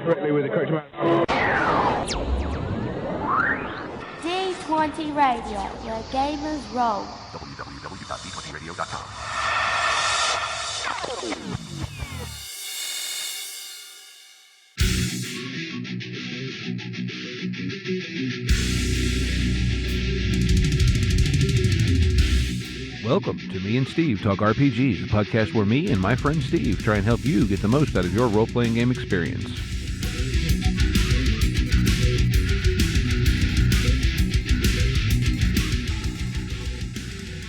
correctly with the correct amount. D20 Radio, where gamers roll. www.d20radio.com. Welcome to Me and Steve Talk RPGs, a podcast where me and my friend Steve try and help you get the most out of your role-playing game experience.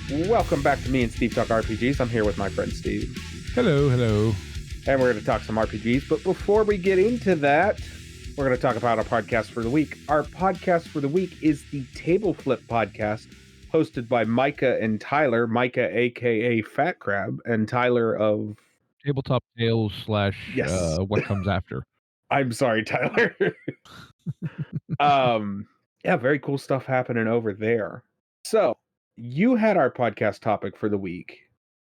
Welcome back to Me and Steve Talk RPGs. I'm here with my friend Steve. Hello. And we're going to talk some RPGs. But before we get into that, we're going to talk about our podcast for the week. Our podcast for the week is the Table Flip Podcast, hosted by Micah and Tyler. Micah, a.k.a. Fat Crab, and Tyler of... Tabletop Tales / Yes. What Comes After. I'm sorry, Tyler. Yeah, very cool stuff happening over there. So, you had our podcast topic for the week.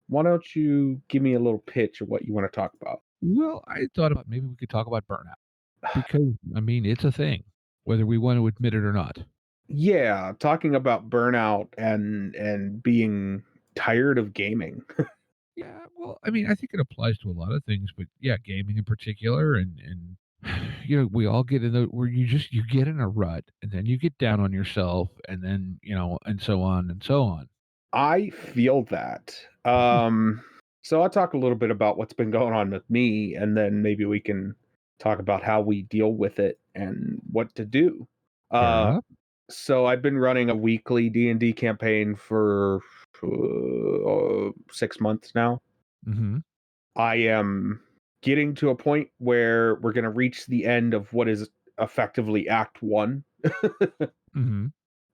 Why don't you give me a little pitch of what you want to talk about? Well, I thought about maybe we could talk about burnout. Because, I mean, it's a thing, whether we want to admit it or not. Yeah, talking about burnout and being tired of gaming. Yeah, well, I mean, I think it applies to a lot of things, but yeah, gaming in particular, and you know, we all get in the where you get in a rut, and then you get down on yourself, and then and so on and so on. I feel that. So I'll talk a little bit about what's been going on with me, and then maybe we can talk about how we deal with it and what to do. So I've been running a weekly D&D campaign for 6 months now. Mm-hmm. I am getting to a point where we're going to reach the end of what is effectively Act 1. Mm-hmm.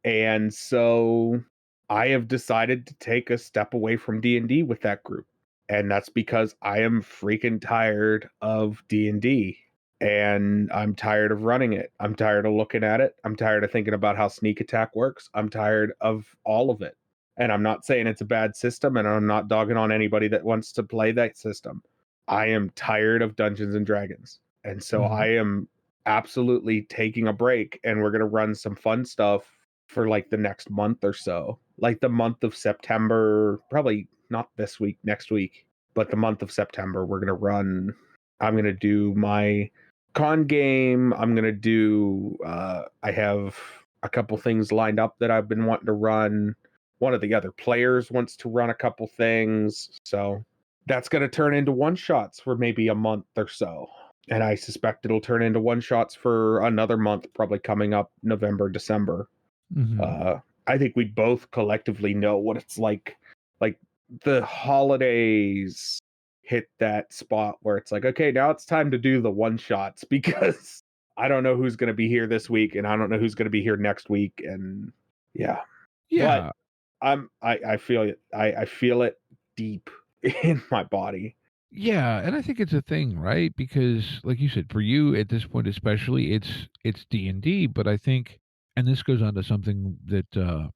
And so I have decided to take a step away from D&D with that group. And that's because I am freaking tired of D&D. And I'm tired of running it. I'm tired of looking at it. I'm tired of thinking about how sneak attack works. I'm tired of all of it. And I'm not saying it's a bad system, and I'm not dogging on anybody that wants to play that system. I am tired of Dungeons and Dragons. And so I am absolutely taking a break, and we're going to run some fun stuff for like the next month or so. Like the month of September, probably not this week, next week, but the month of September, we're going to run. I'm going to do my con game. I'm going to do, I have a couple things lined up that I've been wanting to run. One of the other players wants to run a couple things. So that's going to turn into one-shots for maybe a month or so. And I suspect it'll turn into one-shots for another month, probably coming up November, December. Mm-hmm. I think we both collectively know what it's like the holidays hit that spot where it's like, okay, now it's time to do the one-shots, because I don't know who's going to be here this week, and I don't know who's going to be here next week. And yeah. But I feel it. I feel it deep in my body. Yeah, and I think it's a thing, right? Because, like you said, for you at this point especially, it's D&D, but I think, and this goes on to something that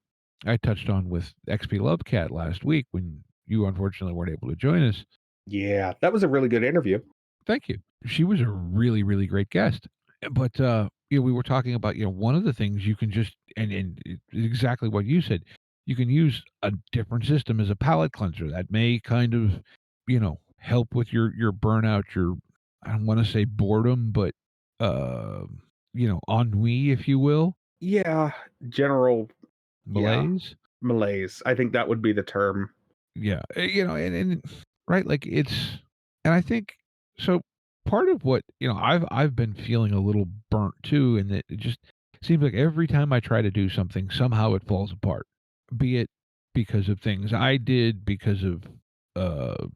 I touched on with XP Lovecat last week when you unfortunately weren't able to join us. Yeah, that was a really good interview. Thank you. She was a really, really great guest. But we were talking about, one of the things you can just, and exactly what you said, you can use a different system as a palate cleanser that may kind of, help with your burnout, your, I don't want to say boredom, but ennui, if you will. Yeah, general malaise. Malaise. I think that would be the term. Yeah, and right, like it's, and I think so. Part of what I've been feeling a little burnt too, and that it just seems like every time I try to do something, somehow it falls apart. Be it because of things I did, because of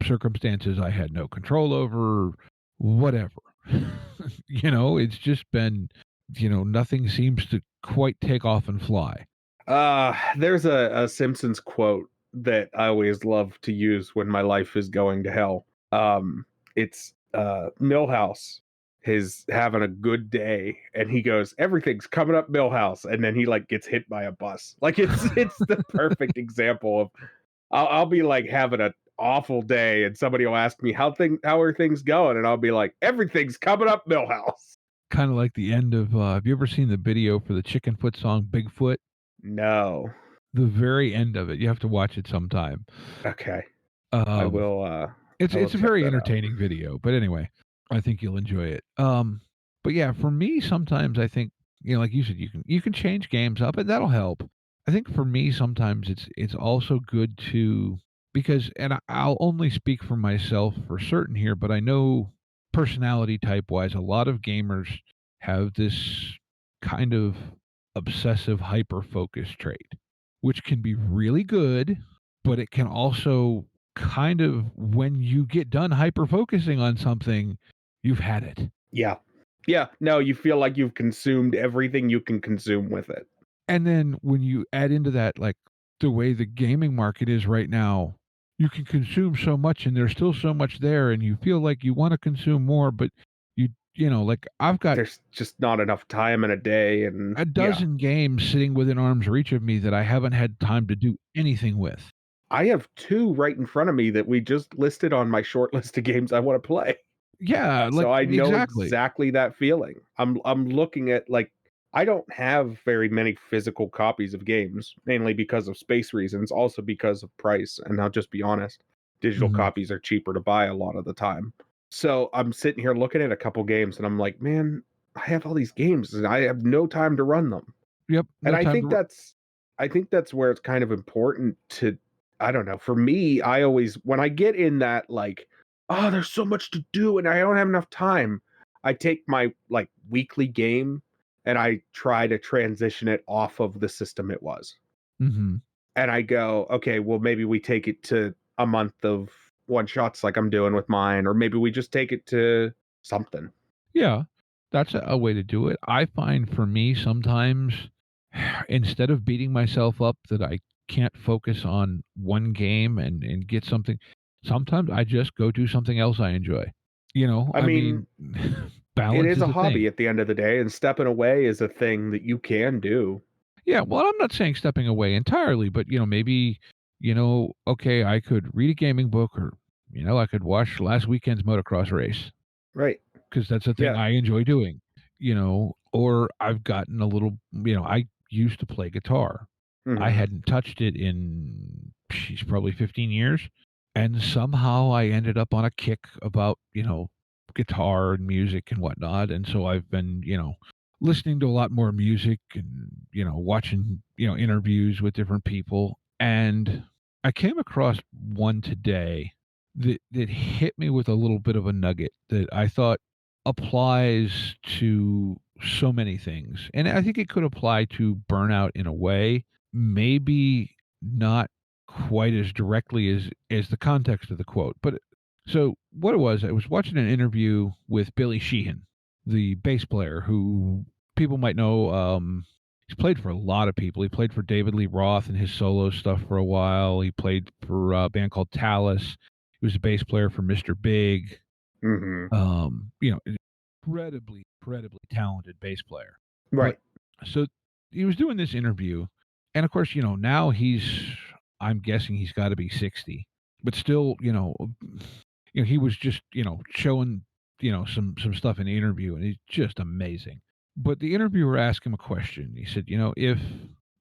circumstances I had no control over, whatever. It's just been, nothing seems to quite take off and fly. There's a Simpsons quote that I always love to use when my life is going to hell. It's Milhouse is having a good day, and he goes, "Everything's coming up Milhouse," and then he like gets hit by a bus. Like it's the perfect example of I'll be like having an awful day, and somebody will ask me how are things going, and I'll be like, "Everything's coming up Milhouse." kind of like the end of, have you ever seen the video for the Chickenfoot song Bigfoot? No. The very end of it. You have to watch it sometime. Okay. I Um, will it's a check very that out. entertaining video, but anyway, I think you'll enjoy it. But yeah, for me, sometimes I think, like you said, you can change games up, and that'll help. I think for me, sometimes it's also good to, because, and I'll only speak for myself for certain here, but I know personality type wise, a lot of gamers have this kind of obsessive hyper focus trait, which can be really good, but it can also kind of, when you get done hyper focusing on something, you've had it. Yeah. Yeah. No, you feel like you've consumed everything you can consume with it. And then when you add into that, like the way the gaming market is right now, you can consume so much and there's still so much there, and you feel like you want to consume more, but like I've got There's just not enough time in a day, and a dozen games sitting within arm's reach of me that I haven't had time to do anything with. I have 2 right in front of me that we just listed on my short list of games I want to play. Yeah, like So I know exactly. exactly that feeling. I'm looking at, like, I don't have very many physical copies of games, mainly because of space reasons, also because of price, and I'll just be honest, digital Mhm. copies are cheaper to buy a lot of the time. So I'm sitting here looking at a couple games and I'm like, "Man, I have all these games and I have no time to run them." Yep, And no time to. I think that's where it's kind of important to, I don't know, for me, I always, when I get in that, like, oh, there's so much to do and I don't have enough time, I take my, like, weekly game and I try to transition it off of the system it was. Mhm. And I go, okay, well, maybe we take it to a month of one shots like I'm doing with mine, or maybe we just take it to something. Yeah, that's a way to do it. I find for me sometimes, instead of beating myself up that I can't focus on one game and get something, sometimes I just go do something else I enjoy. I I mean, mean, it balance is is a a hobby thing. at the end of the day, and stepping away is a thing that you can do. Yeah, well, I'm not saying stepping away entirely, but maybe, okay, I could read a gaming book, or I could watch last weekend's motocross race, Right. because that's a thing Yeah. I enjoy doing, or I've gotten a little, I used to play guitar. I Mhm. hadn't touched it in, probably 15 years. And somehow I ended up on a kick about, guitar and music and whatnot. And so I've been, listening to a lot more music and, watching, interviews with different people. And I came across one today that hit me with a little bit of a nugget that I thought applies to so many things. And I think it could apply to burnout in a way, maybe not quite as directly as the context of the quote. But so what it was, I was watching an interview with Billy Sheehan, the bass player who people might know. He's played for a lot of people. He played for David Lee Roth and his solo stuff for a while. He played for a band called Talus. He was a bass player for Mr. Big. Mhm. Incredibly talented bass player. But Right. so he was doing this interview, and of course, now I'm guessing he's got to be 60, but still, he was just, showing, some stuff in the interview, and it's just amazing. But the interviewer asked him a question. He said, if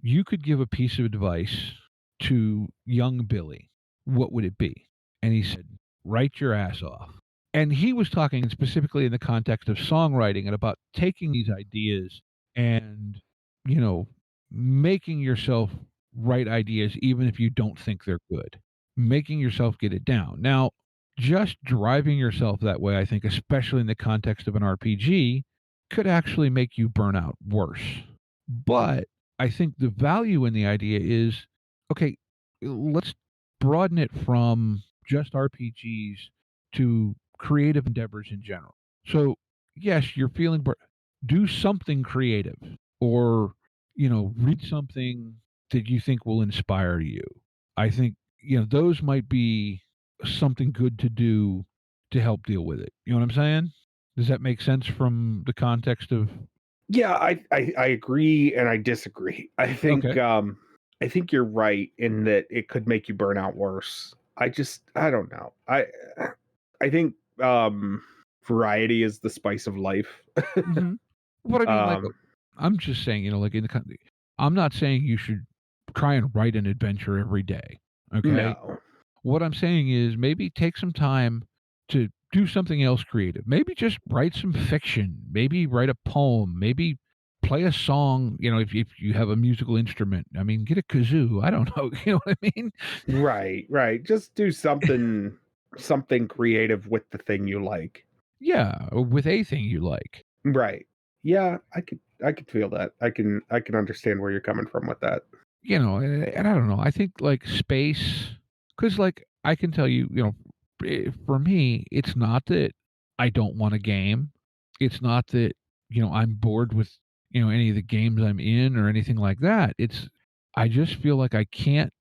you could give a piece of advice to young Billy, what would it be? And he said, write your ass off. And he was talking specifically in the context of songwriting and about taking these ideas and, you know, making yourself write ideas even if you don't think they're good, making yourself get it down. Now, just driving yourself that way, I think, especially in the context of an RPG, could actually make you burn out worse. But I think the value in the idea is, okay, let's broaden it from just RPGs to creative endeavors in general. So, yes, you're feeling do something creative, or, read something that you think will inspire you. I think, those might be something good to do to help deal with it. You know what I'm saying? Does that make sense from the context of? Yeah, I agree and I disagree. Okay. I think you're right in that it could make you burn out worse. I don't know. I think variety is the spice of life. Mhm. What I mean, like, um, I'm just saying, like, in the country, I'm not saying you should try and write an adventure every day, okay? no. What I'm saying is maybe take some time to do something else creative. Maybe just write some fiction, maybe write a poem, maybe play a song, if you have a musical instrument. I mean, get a kazoo. I don't know, you know what I mean? Right, right. Just do something creative with the thing you like. Yeah, or with a thing you like. Right. Yeah, I could feel that. I can understand where you're coming from with that. And I don't know. I think like space, because like I can tell you, for me, it's not that I don't want a game. It's not that I'm bored with any of the games I'm in or anything like that. It's I just feel like I can't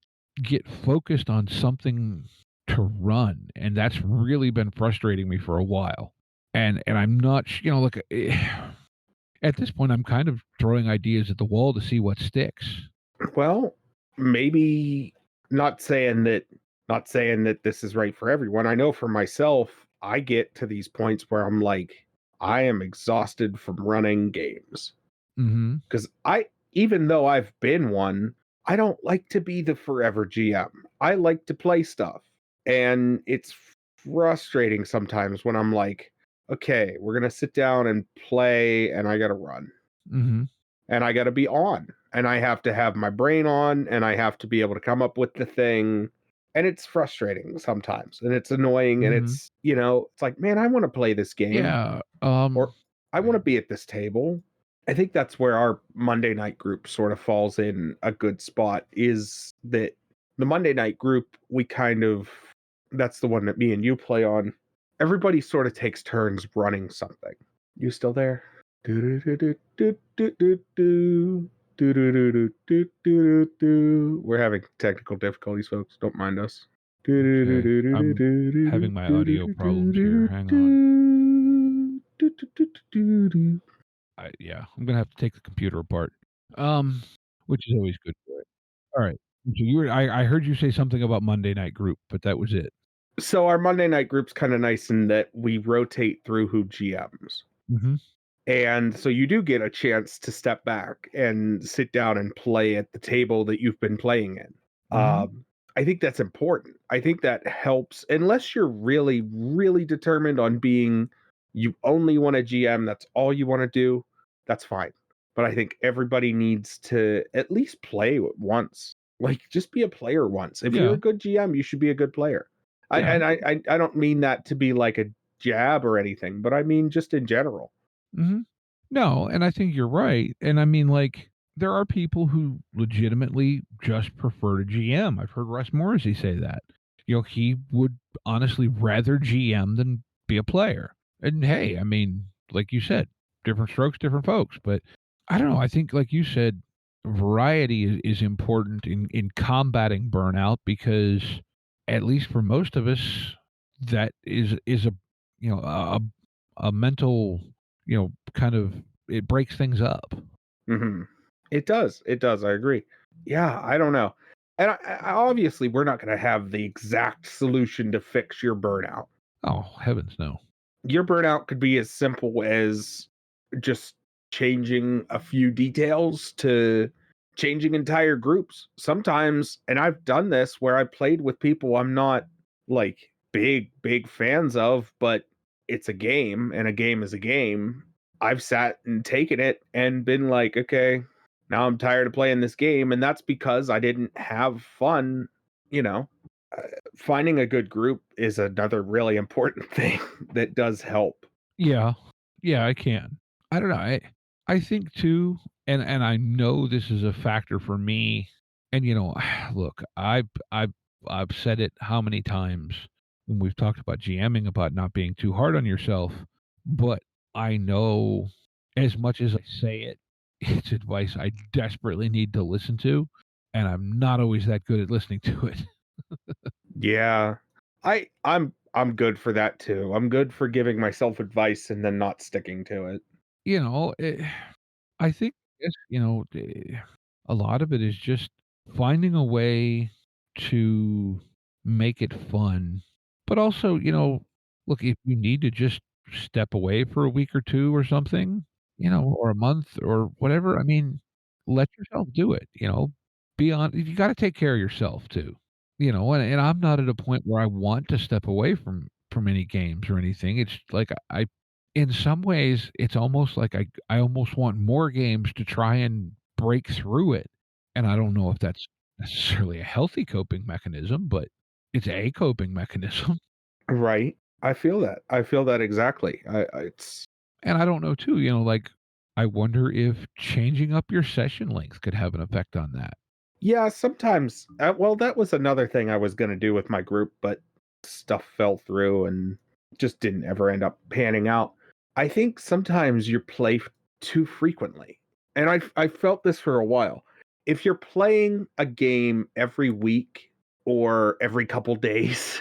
get focused on something to run, and that's really been frustrating me for a while. And I'm not, look, at this point, I'm kind of throwing ideas at the wall to see what sticks. Well, maybe not saying that not saying that this is right for everyone. I know for myself, I get to these points where I'm like, I am exhausted from running games. Hmm. Because even though I've been one, I don't like to be the forever GM. I like to play stuff. And it's frustrating sometimes when I'm like, okay, we're going to sit down and play, and I got to run. Mhm. And I got to be on. And I have to have my brain on, and I have to be able to come up with the thing. And it's frustrating sometimes. And it's annoying. And Mhm. it's like, man, I want to play this game, Yeah, or I want to be at this table. I think that's where our Monday night group sort of falls in a good spot, is that the Monday night group, that's the one that me and you play on. Everybody sort of takes turns running something. You still there? We're having technical difficulties, folks. Don't mind us. okay. I'm having my audio problems here. Hang on. Yeah, I'm gonna have to take the computer apart. Um, which is always good for it. Alright. So I heard you say something about Monday night group, but that was it. So our Monday night group's kind of nice in that we rotate through who GMs. Mhm. And so you do get a chance to step back and sit down and play at the table that you've been playing in. Mhm. I think that's important. I think that helps, unless you're really, really determined on being, you only want a GM, that's all you want to do, that's fine. But I think everybody needs to at least play once. Like, just be a player once. If you're Yeah. a good GM, you should be a good player. I Yeah. and I don't mean that to be like a jab or anything, but I mean just in general. Mhm. No, and I think you're right, and I mean, like, there are people who legitimately just prefer to GM. I've heard Russ Morrissey say that. He would honestly rather GM than be a player. And hey, I mean, like you said, different strokes, different folks. But I don't know. I think, like you said, variety is important in combating burnout because, at least for most of us, that is a a mental kind of it breaks things up. Mhm. It does. It does. I agree. Yeah, I don't know. And obviously, we're not going to have the exact solution to fix your burnout. Oh, heavens no. Your burnout could be as simple as just changing a few details to changing entire groups. Sometimes, and I've done this where I played with people I'm not like big fans of, but it's a game and a game is a game. I've sat and taken it and been like, okay, now I'm tired of playing this game. And that's because I didn't have fun, you know. Uh, Finding a good group is another really important thing that does help. Yeah. Yeah, I can. I don't know. I think too, and I know this is a factor for me. And look, I've said it how many times when we've talked about GMing about not being too hard on yourself, but I know as much as I say it, it's advice I desperately need to listen to, and I'm not always that good at listening to it. Yeah. I'm good for that too. I'm good for giving myself advice and then not sticking to it. You know, I think it's, a lot of it is just finding a way to make it fun, but also, look, if you need to just step away for a week or 2 or something, or a month or whatever. I mean, let yourself do it, you gotta take care of yourself too, and I'm not at a point where I want to step away from any games or anything. It's like I in some ways, it's almost like I almost want more games to try and break through it, and I don't know if that's necessarily a healthy coping mechanism, but it's a coping mechanism. Right. I feel that. I feel that exactly. It's And I don't know too, like, I wonder if changing up your session length could have an effect on that. yeah, sometimes well, that was another thing I was going to do with my group, but stuff fell through and just didn't ever end up panning out. I think sometimes you play too frequently. And I felt this for a while. If you're playing a game every week or every couple days,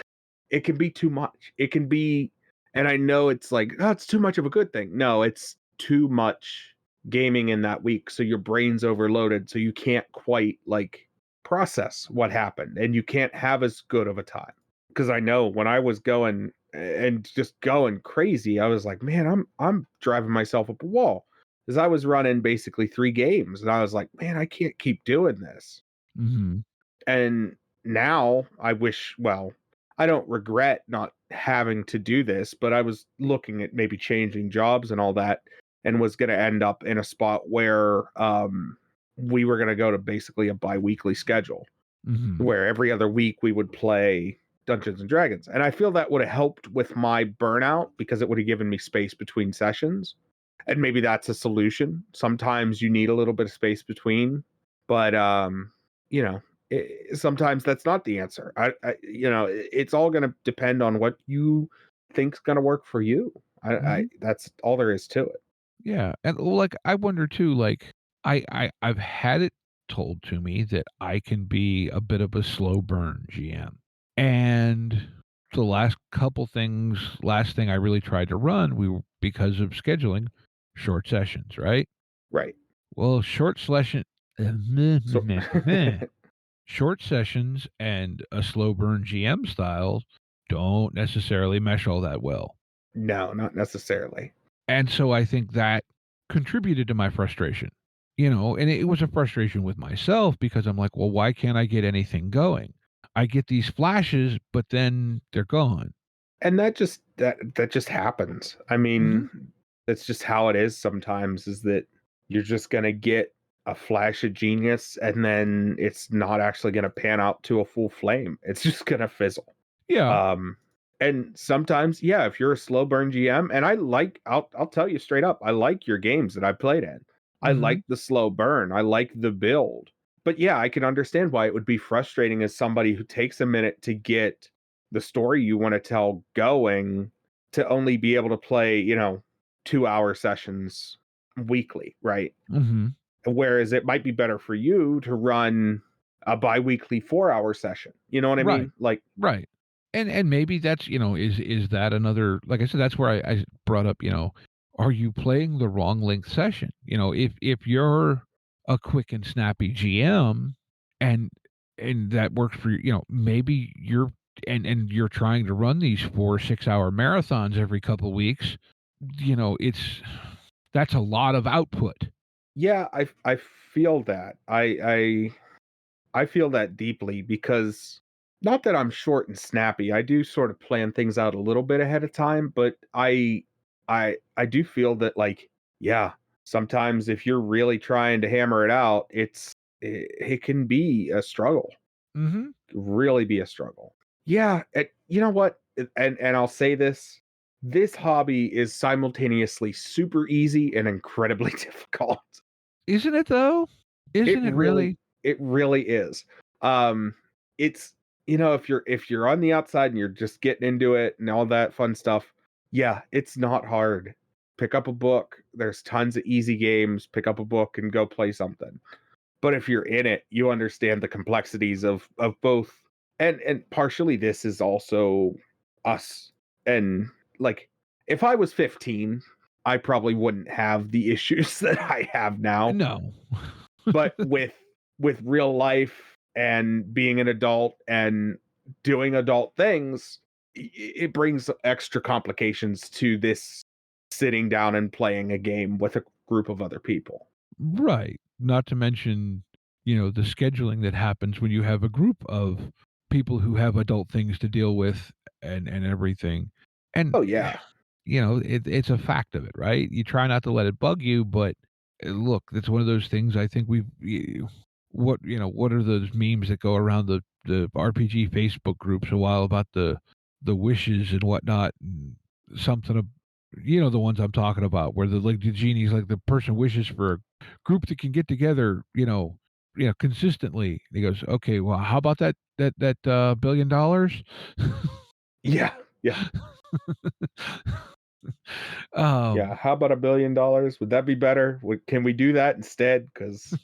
it can be too much. It can be, and I know it's like, oh, it's too much of a good thing. No, it's too much gaming in that week. So your brain's overloaded. So you can't quite like process what happened and you can't have as good of a time. Because I know when I was going and just going crazy, I was like, man, I'm driving myself up a wall. Because I was running basically 3 games and I was like, man, I can't keep doing this. Mhm. And now I wish, well, I don't regret not having to do this, but I was looking at maybe changing jobs and all that and was going to end up in a spot where we were going to go to basically a bi-weekly schedule Mhm. where every other week we would play Dungeons and Dragons. And I feel that would have helped with my burnout because it would have given me space between sessions. And maybe that's a solution. Sometimes you need a little bit of space between, but you know, sometimes that's not the answer. It's all going to depend on what you think's going to work for you. Mhm. That's all there is to it. Yeah, and, well, like, I wonder too, like, I've had it told to me that I can be a bit of a slow burn GM, and the last thing I really tried to run, we were because of scheduling, short sessions, right? Right. Well, So short sessions and a slow burn GM style don't necessarily mesh all that well. no, not necessarily. And so I think that contributed to my frustration, and it was a frustration with myself because I'm like, well, why can't I get anything going? I get these flashes, but then they're gone. And that just happens. I Hmm. mean, that's just how it is sometimes is that you're just going to get a flash of genius and then it's not actually going to pan out to a full flame. It's just going to fizzle. Yeah. Um and sometimes yeah, if you're a slow burn GM and I'll tell you straight up, I like your games that I played in. I Hmm. like the slow burn. I like the build. But yeah, I can understand why it would be frustrating as somebody who takes a minute to get the story you want to tell going to only be able to play, 2-hour sessions weekly, right? Hmm. Whereas it might be better for you to run a bi-weekly 4-hour session. You know what I Right. mean? Like, Right. And maybe that's, is that another, like I said, that's where I brought up, are you playing the wrong length session? If you're a quick and snappy GM and that works for you, maybe you're trying to run these 4 6 hour marathons every couple weeks, it's that's a lot of output. yeah, I feel that. I feel that deeply because not that I'm short and snappy. I do sort of plan things out a little bit ahead of time, but I do feel that like yeah, sometimes if you're really trying to hammer it out, it can be a struggle. Hmm. Really be a struggle. Yeah, you know what? And I'll say this hobby is simultaneously super easy and incredibly difficult. Isn't it though? It Isn't it really really? it really is. Um, it's if you're on the outside and you're just getting into it and all that fun stuff, yeah, it's not hard. Pick up a book. There's tons of easy games. Pick up a book and go play something. But if you're in it, you understand the complexities of both. And partially this is also us. And like if I was 15, I probably wouldn't have the issues that I have now, No. but with real life and being an adult and doing adult things, it brings extra complications to this sitting down and playing a game with a group of other people. Right. Not to mention, the scheduling that happens when you have a group of people who have adult things to deal with and everything. And Oh yeah. it's a fact of it, right? You try not to let it bug you, but look, it's one of those things. I think what are those memes that go around the RPG Facebook groups a while about the wishes and whatnot, and something of, the ones I'm talking about, where the genie's like, the person wishes for a group that can get together, consistently. And he goes, okay, well, how about that $1 billion? Yeah. Yeah. Yeah. um, How about $1 billion? Would that be better? Can we do that instead? Because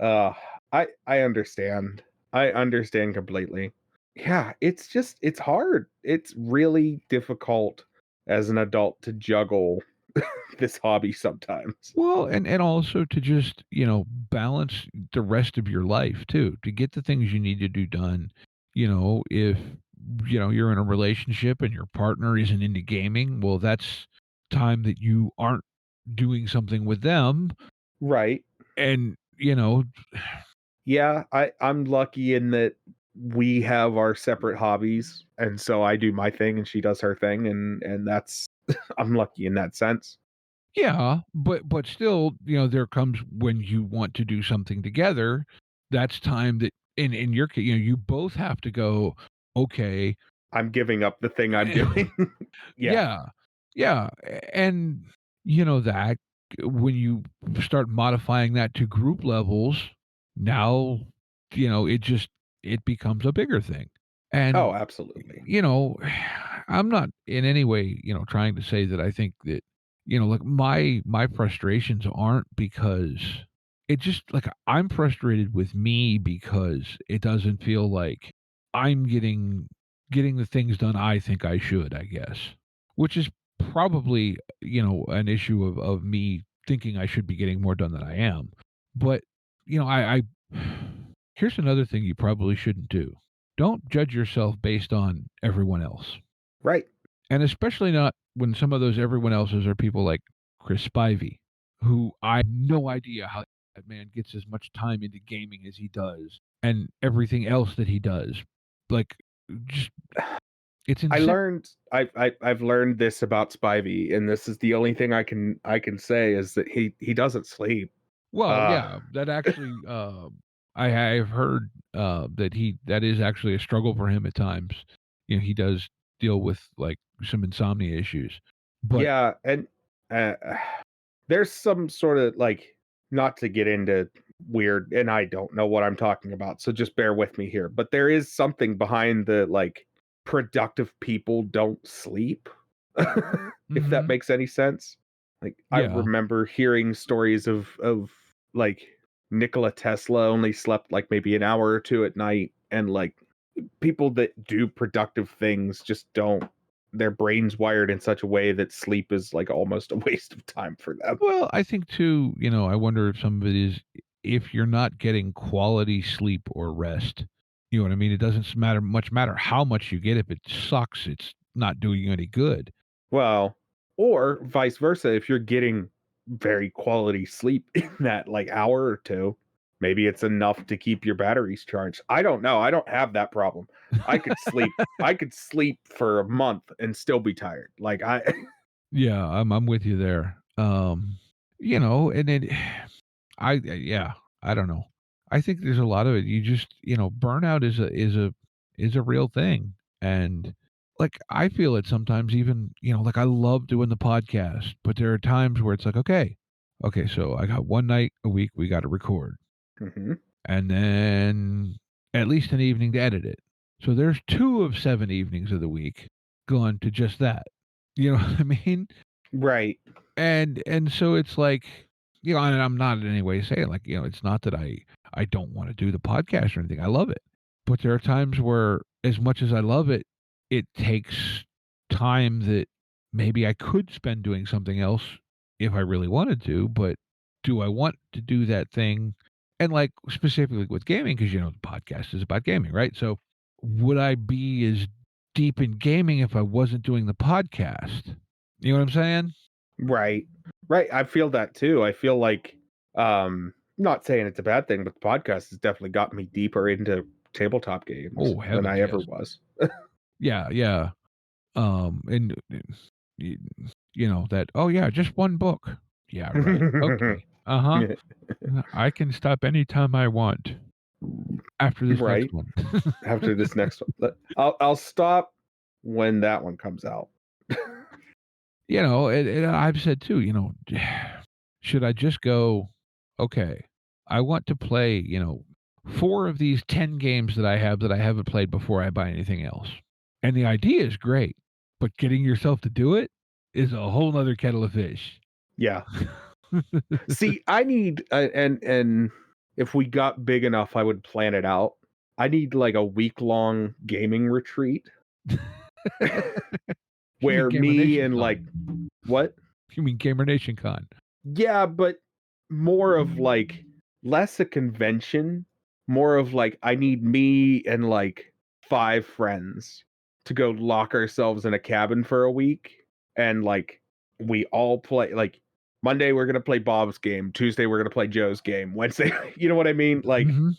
uh, I understand. I understand completely. Yeah, it's hard. It's really difficult as an adult to juggle this hobby sometimes. Well, and also to just, balance the rest of your life too, to get the things you need to do done. If, you're in a relationship and your partner isn't into gaming, well, that's time that you aren't doing something with them. Right. And, Yeah, I'm lucky in that we have our separate hobbies, and so I do my thing and she does her thing, and that's I'm lucky in that sense. yeah, but still, there comes when you want to do something together. That's time that in your case, you both have to go, okay. I'm giving up the thing I'm doing. Yeah. Yeah. Yeah, and that when you start modifying that to group levels, now, it becomes a bigger thing. Oh, And, absolutely. I'm not in any way, trying to say that I think that, like, my frustrations aren't because it just like, I'm frustrated with me because it doesn't feel like I'm getting the things done I think I should, I guess. Which is probably, an issue of me thinking I should be getting more done than I am. But, I here's another thing you probably shouldn't do. Don't judge yourself based on everyone else. Right. And especially not when some of those everyone else's are people like Chris Spivey, who I have no idea how that man gets as much time into gaming as he does and everything else that he does. Like, just it's I insane. learned I've learned this about Spivey, and this is the only thing I can say is that he doesn't sleep. Well, Uh yeah, that actually, I've heard that is actually a struggle for him at times. He does deal with like some insomnia issues, but yeah, and uh, there's some sort of like, not to get into weird, and I don't know what I'm talking about, so just bear with me here. But there is something behind the like productive people don't sleep. If that hmm makes any sense. Like I yeah. remember hearing stories of like Nikola Tesla only slept like maybe an hour or two at night, and like people that do productive things just don't, their brains wired in such a way that sleep is like almost a waste of time for them. Well, I think too, I wonder if some of it is if you're not getting quality sleep or rest. You know what I mean? It doesn't matter how much you get. If it sucks, it's not doing you any good. Well, or vice versa, if you're getting very quality sleep in that like hour or two, maybe it's enough to keep your batteries charged. I don't know. I don't have that problem. I could sleep for a month and still be tired. Like I Yeah, I'm with you there. And then yeah, I don't know. I think there's a lot of it. You just, burnout is a real thing. And like I feel it sometimes even, like I love doing the podcast, but there are times where it's like, okay, so I got one night a week we got to record. Mhm. And then at least an evening to edit it. So there's 2 of 7 evenings of the week gone to just that. You know what I mean? Right. And so it's like, and I'm not in any way saying like, it's not that I don't want to do the podcast or anything. I love it. But there are times where as much as I love it, it takes time that maybe I could spend doing something else if I really wanted to, but do I want to do that thing? And like specifically with gaming, because the podcast is about gaming, right? So would I be as deep in gaming if I wasn't doing the podcast? You know what I'm saying? Right. Right. I feel that too. I feel like, not saying it's a bad thing, but the podcast has definitely got me deeper into tabletop games Oh, than heavens, I ever yes. was. Yeah, yeah. And y- that, oh yeah, just one book. Yeah, right. Okay. Uh-huh. I can stop anytime I want after this next Right. one. After this next one. I'll stop when that one comes out. And I've said too, should I just go, okay, I want to play, 4 of these 10 games that I have that I haven't played before I buy anything else. And the idea is great, but getting yourself to do it is a whole nother kettle of fish. Yeah. See, I need and if we got big enough, I would plan it out. I need like a week-long gaming retreat You mean where Gamer me Nation and like Con. what? You mean Gamer Nation Con. Yeah, but more of like less a convention, more of like I need me and like 5 friends to go lock ourselves in a cabin for a week and like we all play like Monday we're going to play Bob's game, Tuesday we're going to play Joe's game, Wednesday, you know what I mean? Like Mhm.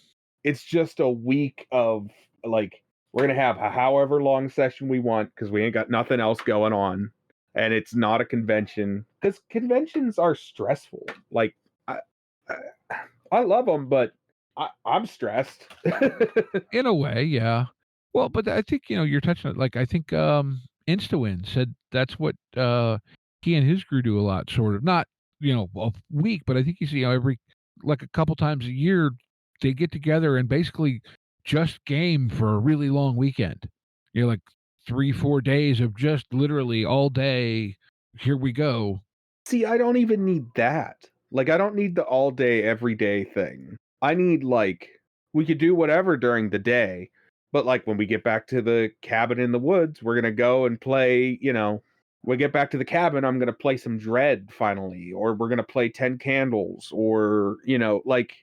it's just a week of like we're going to have a however long session we want cuz we ain't got nothing else going on and it's not a convention cuz conventions are stressful. Like I I, I love them but I'm stressed. In a way, yeah. Well, but I think, you're touching on like, I think, InstaWin said that's what, he and his crew do a lot, sort of. Not, a week, but I think you see, every like, a couple times a year, they get together and basically just game for a really long weekend. Like 3, 4 days of just literally all day, here we go. See, I don't even need that. Like I don't need the all day every day thing. I need like we could do whatever during the day, but like when we get back to the cabin in the woods, we're going to go and play, we get back to the cabin, I'm going to play some Dread finally or we're going to play 10 Candles or, like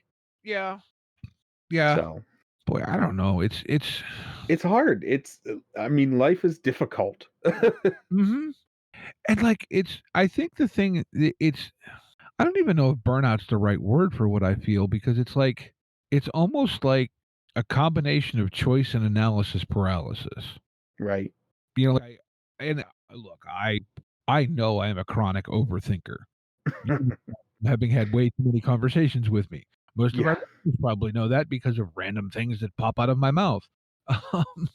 Yeah. Yeah. so Boy, I don't know. it's hard. It's I mean life is difficult. Mhm. And, like, I think the thing it's I don't even know if burnout's the right word for what I feel because it's like it's almost like a combination of choice and analysis paralysis. Right. Like, look, I know I am a chronic overthinker. You having had way too many conversations with me. Most of our Yeah. listeners probably know that because of random things that pop out of my mouth. Um,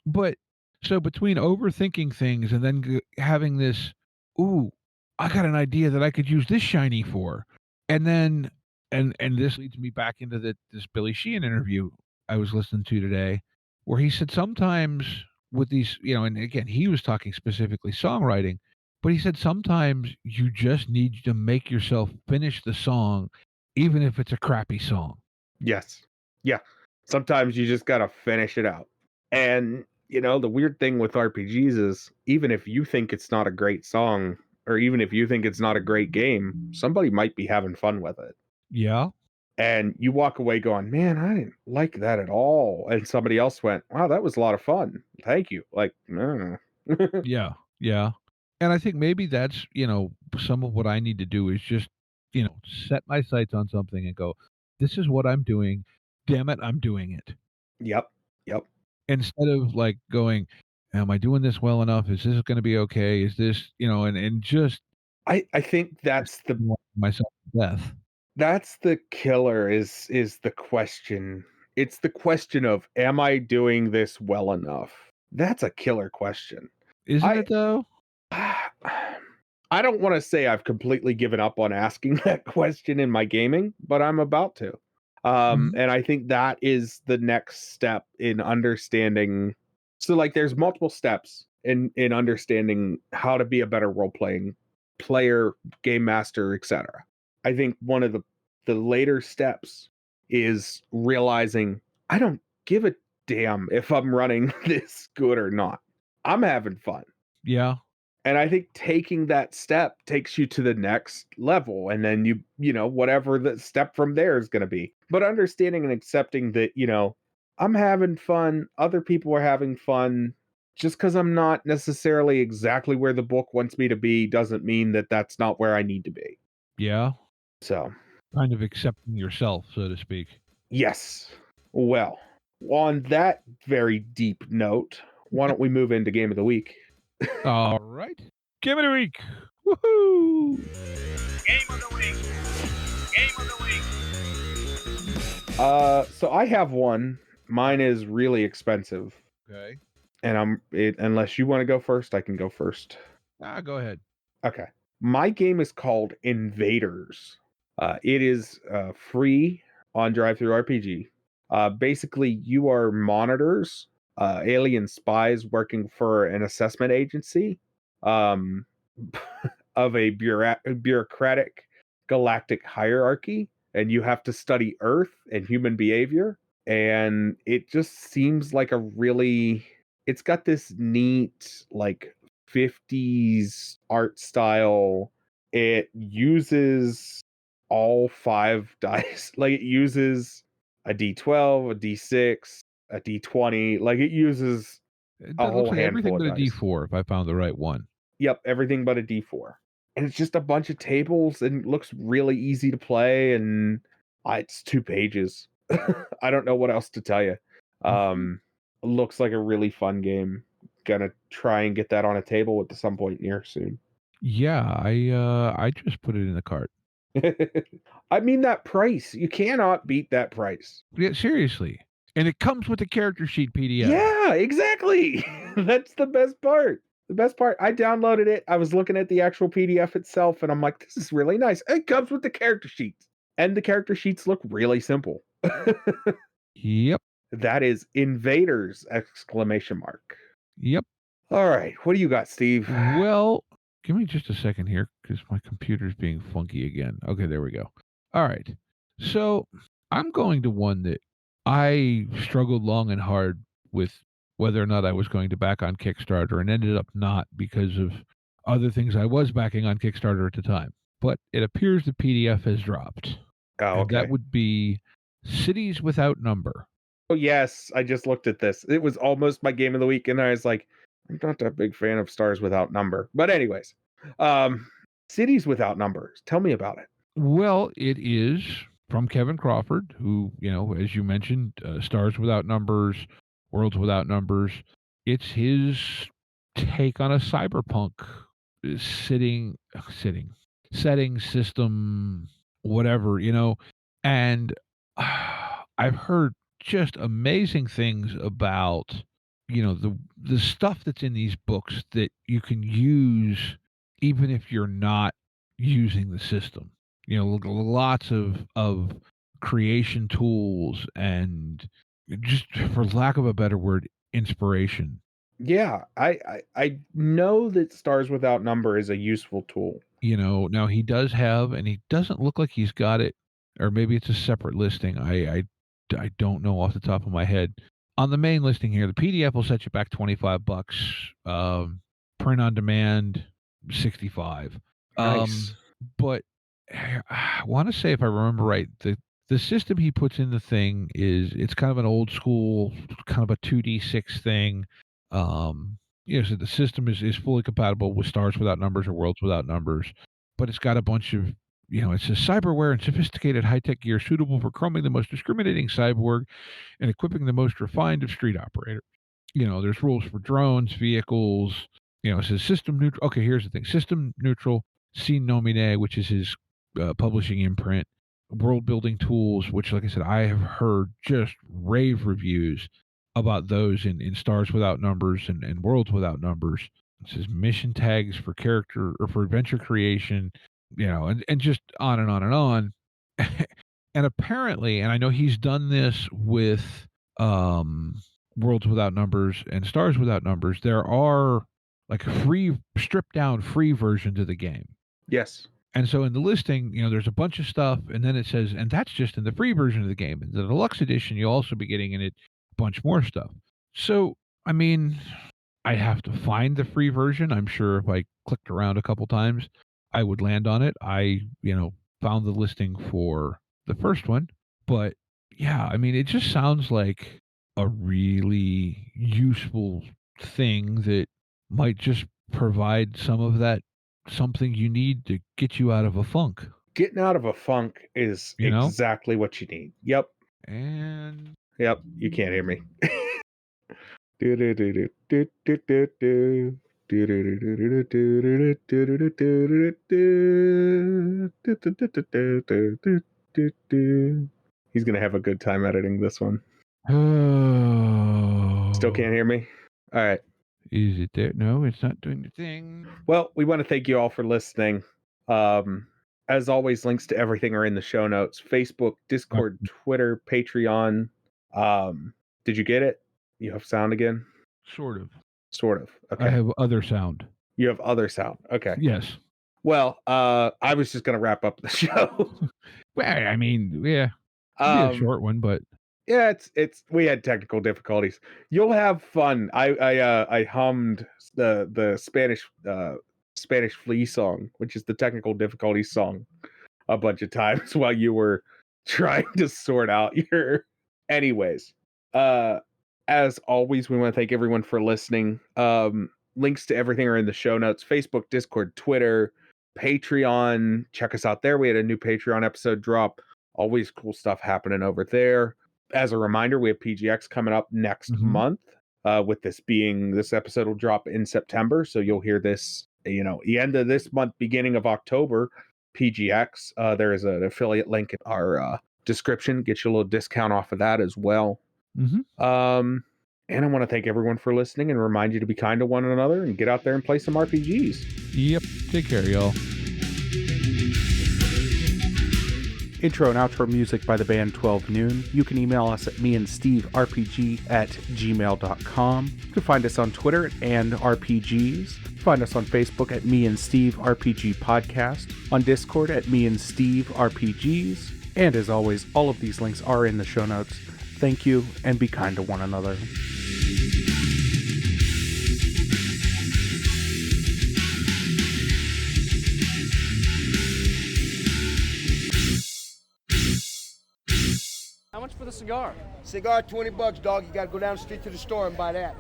but so between overthinking things and then having this, ooh, I got an idea that I could use this shiny for, and then and this leads me back into this Billy Sheehan interview I was listening to today, where he said sometimes with these, and again he was talking specifically songwriting, but he said sometimes you just need to make yourself finish the song, even if it's a crappy song. Yes. Yeah. Sometimes you just got to finish it out. And, the weird thing with RPGs is even if you think it's not a great song, or even if you think it's not a great game, somebody might be having fun with it. Yeah, And you walk away going, man, I didn't like that at all. And somebody else went, wow, that was a lot of fun. Thank you. Like, no. yeah, yeah. And I think maybe that's, some of what I need to do is just, set my sights on something and go, this is what I'm doing. Damn it, I'm doing it. Yep. Yep. Instead of like going, am I doing this well enough? Is this going to be okay? Is this, and just I think myself to death. that's the killer is the question. It's the question of am I doing this well enough? That's a killer question. Isn't I it though? I don't want to say I've completely given up on asking that question in my gaming, but I'm about to. Mhm. And I think that is the next step in understanding. So like there's multiple steps in understanding how to be a better role playing player, game master, etc. I think one of the later steps is realizing I don't give a damn if I'm running this good or not. I'm having fun. Yeah. And I think taking that step takes you to the next level. And then whatever the step from there is going to be. But understanding and accepting that, I'm having fun, other people are having fun. just because I'm not necessarily exactly where the book wants me to be doesn't mean that that's not where I need to be. Yeah. So, Kind of accepting yourself, so to speak. yes. Well, on that very deep note, why don't we move into Game of the Week? All right. Game of the week. Woohoo! Game of the week. Game of the week. So I have one. Mine is really expensive. Okay. And unless you want to go first, I can go first. Go ahead. Okay. My game is called Invaders. It is free on drive-thru RPG. Basically, you are monitors, alien spies working for an assessment agency um, of a bureaucratic galactic hierarchy, and you have to study Earth and human behavior. And it just seems like it's got this neat, like, 50s art style. It uses all 5 dice. Like, it uses a D12, a D6, a D20. Like, it uses a That whole looks like everything handful but of a dice. D4 if I found the right one. Yep, everything but a D4. And it's just a bunch of tables and it looks really easy to play, and it's 2 pages. I don't know what else to tell you. Looks like a really fun game. Gonna try and get that on a table at some point near soon. Yeah, I just put it in the cart. I mean, that price. You cannot beat that price. Yeah, seriously. And it comes with the character sheet PDF. Yeah, exactly. That's the best part. The best part, I downloaded it. I was looking at the actual PDF itself, and I'm like, this is really nice. It comes with the character sheets. And the character sheets look really simple. Yep. That is Invaders! ! Yep. All right. What do you got, Steve? Well, give me just a second here because my computer's being funky again. Okay, there we go. All right. So I'm going to one that I struggled long and hard with whether or not I was going to back on Kickstarter, and ended up not because of other things I was backing on Kickstarter at the time. But it appears the PDF has dropped. Oh, And that okay. would be Cities Without Number. Oh, yes. I just looked at this. It was almost my game of the week, and I was like, I'm not that big fan of Stars Without Number. But anyways, Cities Without Numbers. Tell me about it. Well, it is from Kevin Crawford, who, as you mentioned, Stars Without Numbers, Worlds Without Numbers. It's his take on a cyberpunk setting system, whatever, and I've heard just amazing things about, the stuff that's in these books that you can use even if you're not using the system. Lots of creation tools and, just for lack of a better word, inspiration. Yeah, I know that Stars Without Number is a useful tool. Now he does have, and he doesn't look like he's got it, or maybe it's a separate listing. I don't know off the top of my head. On the main listing here, the PDF will set you back $25. Print on demand, $65. Nice. But I want to say, if I remember right, the system he puts in the thing it's kind of an old school, kind of a 2D6 thing. So the system is fully compatible with Stars Without Numbers or Worlds Without Numbers, but it's got a bunch of, it says cyberware and sophisticated high-tech gear suitable for chroming the most discriminating cyborg and equipping the most refined of street operators. There's rules for drones, vehicles. It says system neutral. Okay, here's the thing: system neutral. Scene Nomine, which is his publishing imprint. World building tools, which, like I said, I have heard just rave reviews about those in Stars Without Numbers and Worlds Without Numbers. It says mission tags for character or for adventure creation, and just on and on and on. And apparently, and I know he's done this with Worlds Without Numbers and Stars Without Numbers, there are like stripped down free versions of the game. Yes. And so in the listing, there's a bunch of stuff, and then it says, and that's just in the free version of the game. In the deluxe edition, you'll also be getting in it a bunch more stuff. So, I mean, I have to find the free version. I'm sure if I clicked around a couple times, I would land on it. I, found the listing for the first one. But yeah, I mean, it just sounds like a really useful thing that might just provide some of that something you need to get you out of a funk, Getting out of a funk is you know? exactly what you need. Yep. And Yep. You can't hear me. Do-do-do-do-do-do-do-do. He's gonna have a good time editing this one. Still can't hear me? All right. Is it there? No, it's not doing the thing. Well, we want to thank you all for listening. As always, links to everything are in the show notes. Facebook, Discord, Twitter, Patreon. Did you get it? You have sound again? Sort of. Sort of. Okay. I have other sound. You have other sound. Okay. Yes. Well, I was just gonna wrap up the show. Well, I mean, yeah. It'd be a short one, but yeah, it's we had technical difficulties. You'll have fun. I hummed the Spanish Flea song, which is the technical difficulties song, a bunch of times while you were trying to sort out your. Anyways, as always, we want to thank everyone for listening. Links to everything are in the show notes: Facebook, Discord, Twitter, Patreon. Check us out there. We had a new Patreon episode drop. Always cool stuff happening over there. As a reminder, we have PGX coming up next month. With this episode will drop in September, so you'll hear this, the end of this month, beginning of October. PGX. There is an affiliate link in our description. Get you a little discount off of that as well. And I want to thank everyone for listening and remind you to be kind to one another and get out there and play some RPGs. Yep. Take care, y'all. Intro and outro music by the band 12 Noon. You can email us at meandsteverpg@gmail.com. You can find us on Twitter and RPGs. Find us on Facebook at Me and Steve RPG Podcast. On Discord at Me and Steve RPGs. And as always, all of these links are in the show notes. Thank you, and be kind to one another. How much for the cigar? Cigar, $20, dog. You gotta go down the street to the store and buy that.